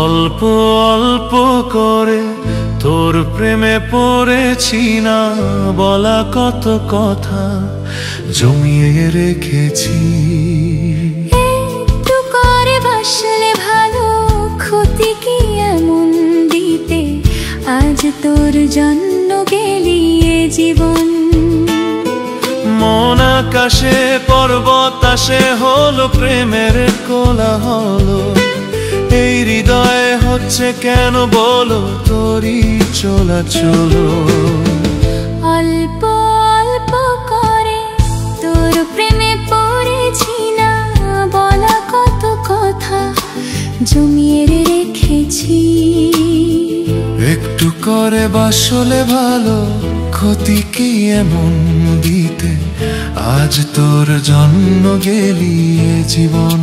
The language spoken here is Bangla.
অল্প অল্প করে তোর প্রেমে পড়েছি না, বলা কত কথা জমিয়ে রেখেছি। একটু করে বাসলে ভালো, ক্ষতি কি এমন দিতে, আজ তোর জন্য গেলি এ জীবন। মন আকাশে পর্বত আসে হলো প্রেমের কোলাহল, এই হৃদয়ে হচ্ছে কেন বলো তোরই চলাচল। অল্প অল্প করে তোর প্রেমে পড়েছি না, বলা কত কথা জমিয়ে রেখেছি। একটু করে বাসলে ভালো, ক্ষতি কি এমন দিতে, আজ তোর জন্য গেলি এ জীবন।